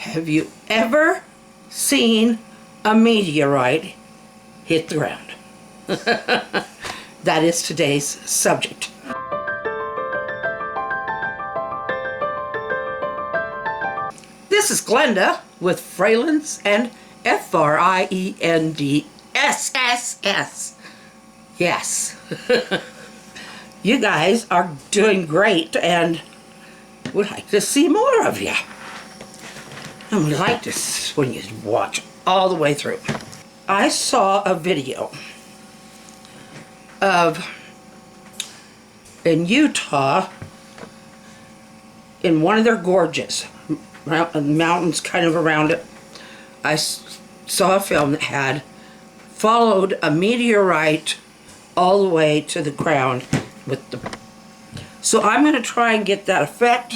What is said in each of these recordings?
Have you ever seen a meteorite hit the ground? That is today's subject. This is Glenda with Fralins and Friends. Yes. You guys are doing great and would like to see more of you. I would like to when you watch all the way through. I saw a video of in Utah in one of their gorges, mountains kind of around it. I saw a film that had followed a meteorite all the way to the ground with the. So I'm going to try and get that effect.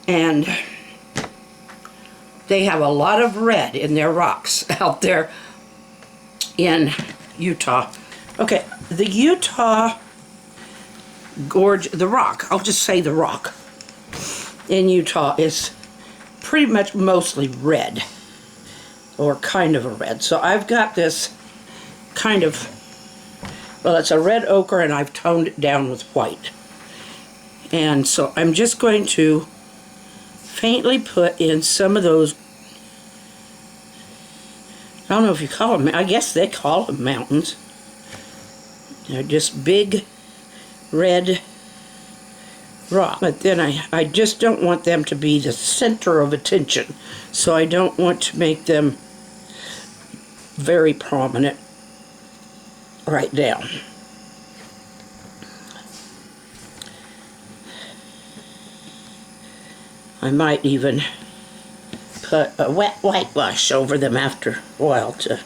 And they have a lot of red in their rocks out there in Utah. Okay, the Utah gorge, the rock, I'll just say the rock in Utah is pretty much mostly red, or kind of a red. So I've got this kind of, well, it's a red ochre and I've toned it down with white. And so I'm just going to faintly put in some of those, I don't know if you call them, I guess they call them mountains. They're just big red rock. But then I just don't want them to be the center of attention. So I don't want to make them very prominent right down. I might even put a wet whitewash over them after a while to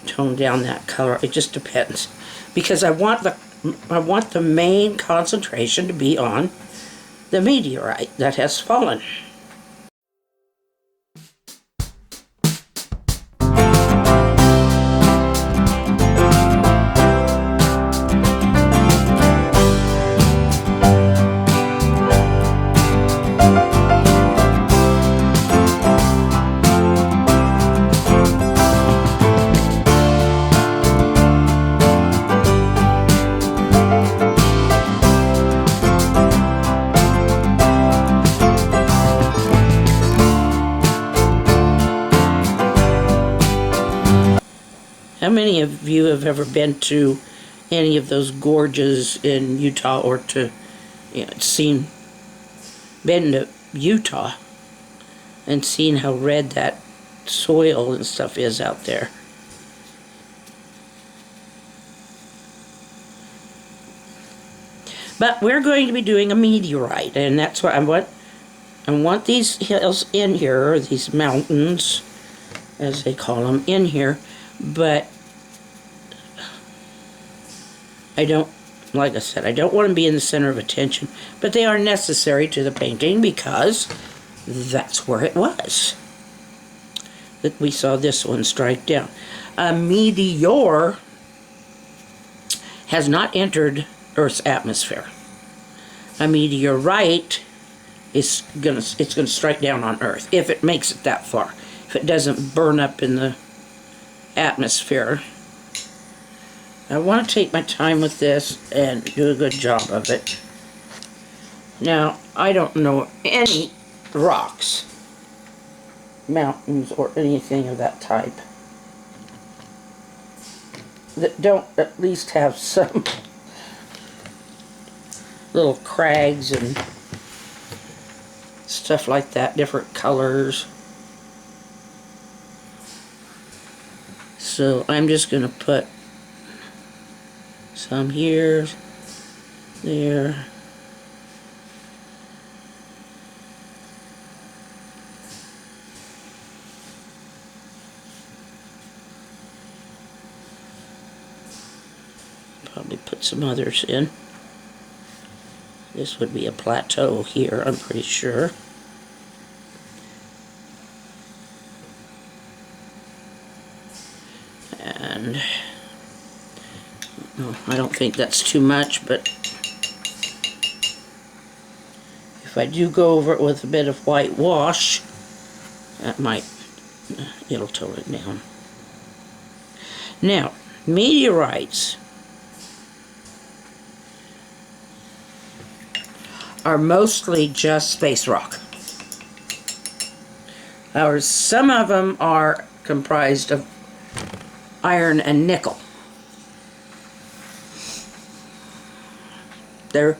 tone down that color. It just depends, because I want the main concentration to be on the meteorite that has fallen. How many of you have ever been to any of those gorges in Utah, or to, been to Utah and seen how red that soil and stuff is out there? But we're going to be doing a meteorite, and that's what I want. I want these hills in here, or these mountains, as they call them, in here. But I don't, like I said, I don't want to be in the center of attention, but they are necessary to the painting because that's where it was that we saw this one strike down. A meteor has not entered Earth's atmosphere. A meteorite is gonna strike down on Earth if it makes it that far. If it doesn't burn up in the atmosphere. I want to take my time with this and do a good job of it. Now, I don't know any rocks, mountains, or anything of that type that don't at least have some little crags and stuff like that, different colors. So I'm just going to put some here, there. Probably put some others in. This would be a plateau here, I'm pretty sure. And no, I don't think that's too much, but If I do go over it with a bit of whitewash, that might, it'll tone it down. Now, meteorites are mostly just space rock. Or some of them are comprised of iron and nickel. They're,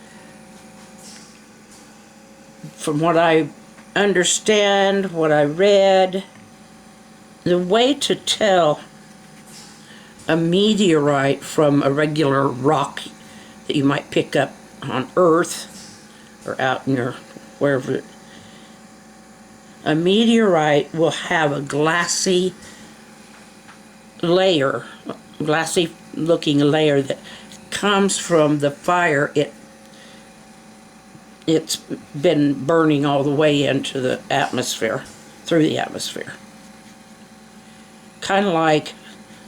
from what I understand, what I read, the way to tell a meteorite from a regular rock that you might pick up on Earth or out in your wherever, a meteorite will have a glassy layer, glassy looking layer that comes from the fire it's been burning all the way into the atmosphere, through the atmosphere. Kind of like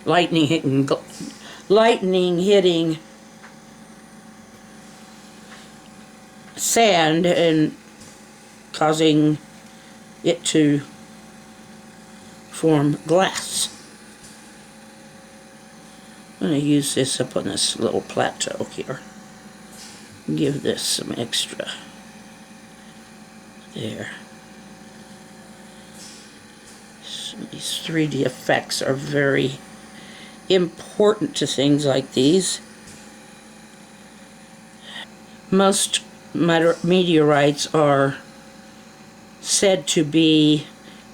lightning hitting sand and causing it to form glass. I'm going to use this up on this little plateau here. Give this some extra. There. So these 3D effects are very important to things like these. Most meteorites are said to be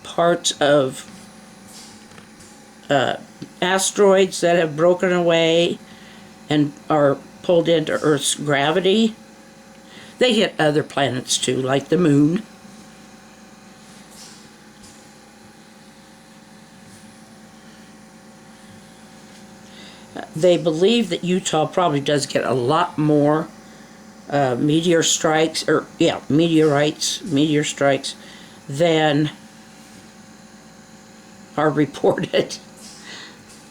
parts of asteroids that have broken away and are pulled into Earth's gravity. They hit other planets too, like the moon. They believe that Utah probably does get a lot more meteor strikes, or yeah, meteor strikes, than are reported.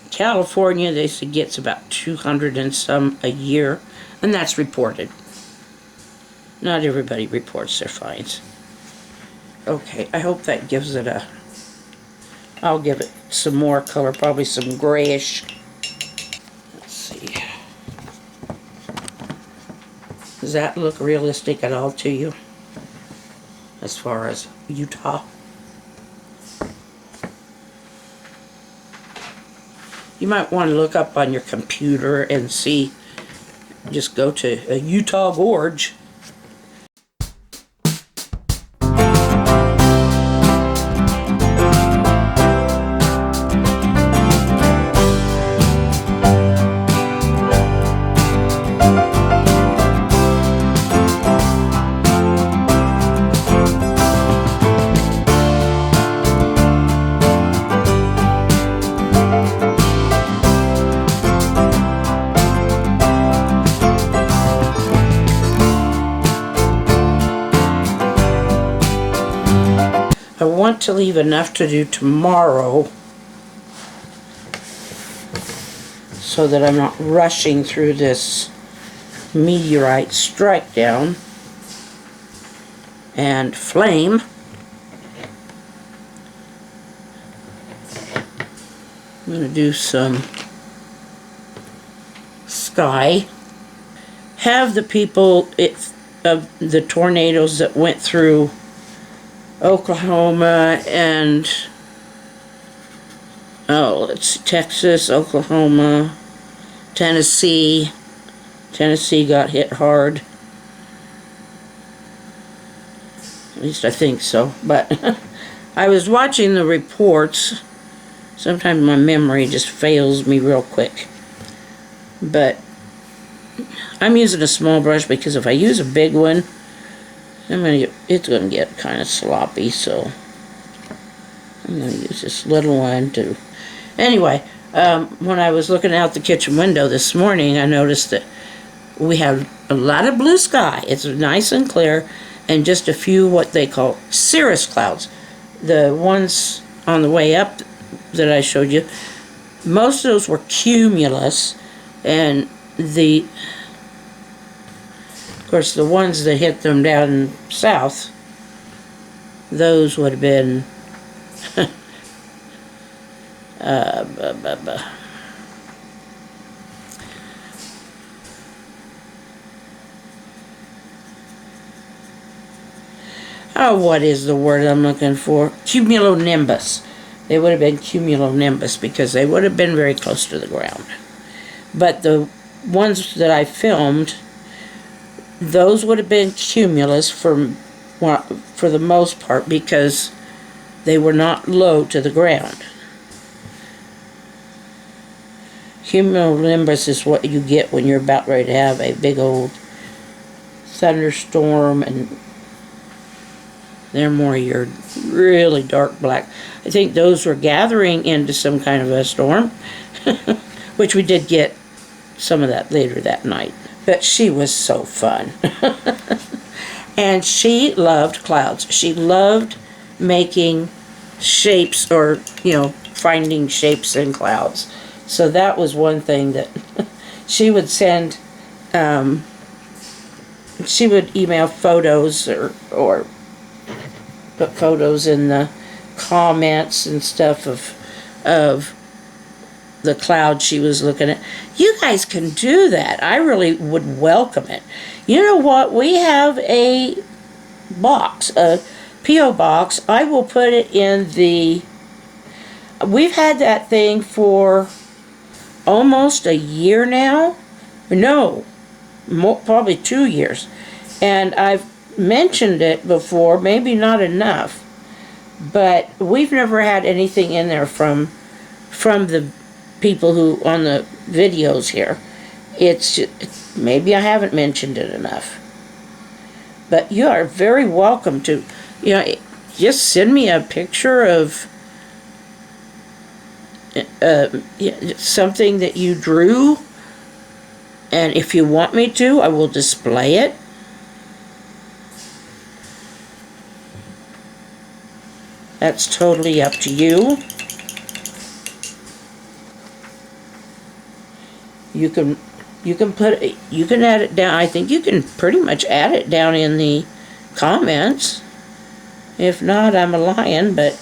California, they say, gets about 200 and some a year, and that's reported. Not everybody reports their finds. Okay, I hope that gives it a... I'll give it some more color, probably some grayish. Let's see. Does that look realistic at all to you? As far as Utah? You might want to look up on your computer and see, just go to a Utah Gorge. I want to leave enough to do tomorrow so that I'm not rushing through this meteorite strike down and flame. I'm going to do some sky. Have the people of the tornadoes that went through Oklahoma and let's see, Texas, Oklahoma, Tennessee. Tennessee got hit hard. At least I think so. But I was watching the reports. Sometimes my memory just fails me real quick. But I'm using a small brush because if I use a big one, it's going to get kind of sloppy, so I'm going to use this little one to... Anyway, when I was looking out the kitchen window this morning, I noticed that we have a lot of blue sky. It's nice and clear, and just a few what they call cirrus clouds. The ones on the way up that I showed you, most of those were cumulus, and the course, the ones that hit them down south, those would have been oh, what is the word I'm looking for? Cumulonimbus. They would have been cumulonimbus because they would have been very close to the ground. But the ones that I filmed, those would have been cumulus for the most part because they were not low to the ground. Cumulonimbus is what you get when you're about ready to have a big old thunderstorm, and they're more your really dark black. I think those were gathering into some kind of a storm, which we did get some of that later that night. But she was so fun. And she loved clouds. She loved making shapes, or, finding shapes in clouds. So that was one thing that she would send, she would email photos or put photos in the comments and stuff of the cloud she was looking at. You guys can do that. I really would welcome it. You know what? We have a box, a P.O. box. I will put it in the... We've had that thing for almost a year now. No, probably 2 years. And I've mentioned it before, maybe not enough, but we've never had anything in there from the people who on the videos here. It's maybe I haven't mentioned it enough, but you are very welcome to, just send me a picture of something that you drew, and if you want me to, I will display it. That's totally up to you. You can add it down. I think you can pretty much add it down in the comments. If not, I'm a lion, but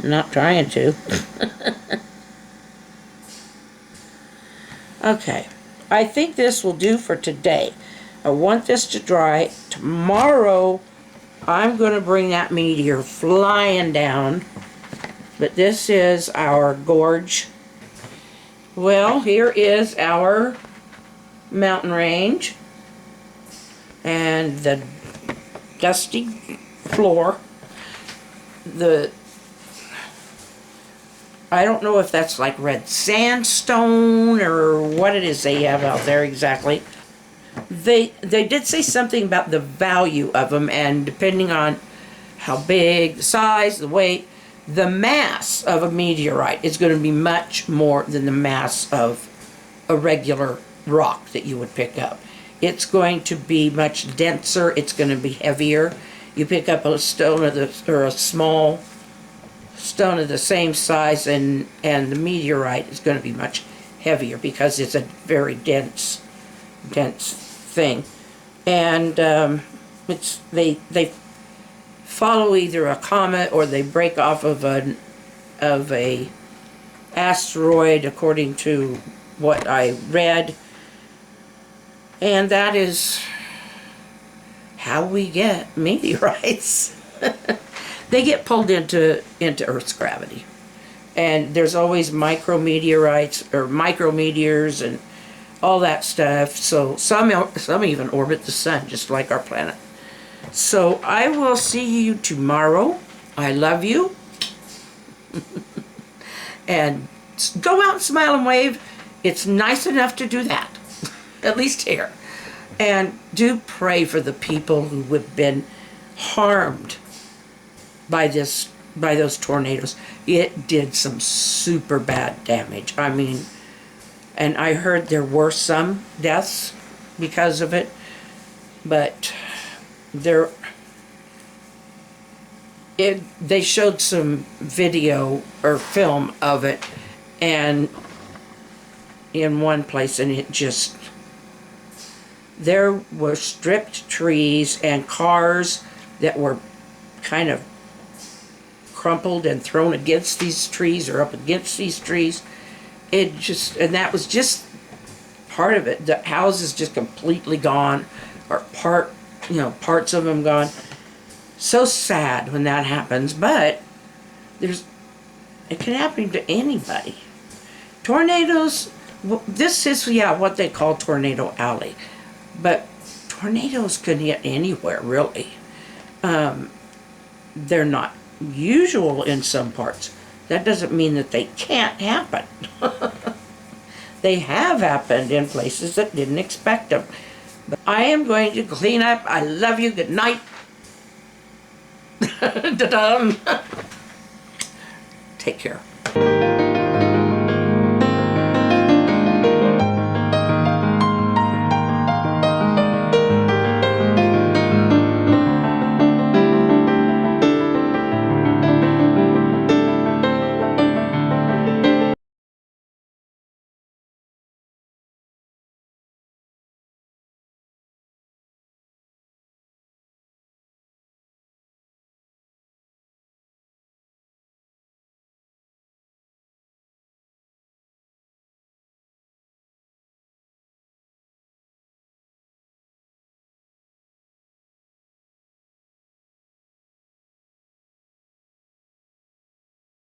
I'm not trying to. Okay, I think this will do for today. I want this to dry. Tomorrow, I'm going to bring that meteor flying down. But this is our gorge. Well, here is our mountain range. And the dusty floor. I don't know if that's like red sandstone or what it is they have out there exactly. They did say something about the value of them, and depending on how big, the size, the weight, the mass of a meteorite is going to be much more than the mass of a regular rock that you would pick up. It's going to be much denser. It's going to be heavier. You pick up a stone or a small stone of the same size, and the meteorite is going to be much heavier because it's a very dense thing. And they follow either a comet or they break off of a asteroid, according to what I read. And that is how we get meteorites. They get pulled into Earth's gravity. And there's always micrometeorites or micrometeors and all that stuff. So some even orbit the sun, just like our planet. So I will see you tomorrow. I love you. And go out and smile and wave. It's nice enough to do that. At least here. And do pray for the people who have been harmed by those tornadoes. It did some super bad damage. I mean, and I heard there were some deaths because of it, but they showed some video or film of it, and in one place, and it just there were stripped trees and cars that were kind of crumpled and thrown against these trees or up against these trees. And that was just part of it. The house is just completely gone, or parts of them gone. So sad when that happens, but it can happen to anybody. Tornadoes, this is, what they call Tornado Alley, but tornadoes can hit anywhere, really. They're not usual in some parts. That doesn't mean that they can't happen. They have happened in places that didn't expect them. But I am going to clean up. I love you. Good night. Da-dum. Take care.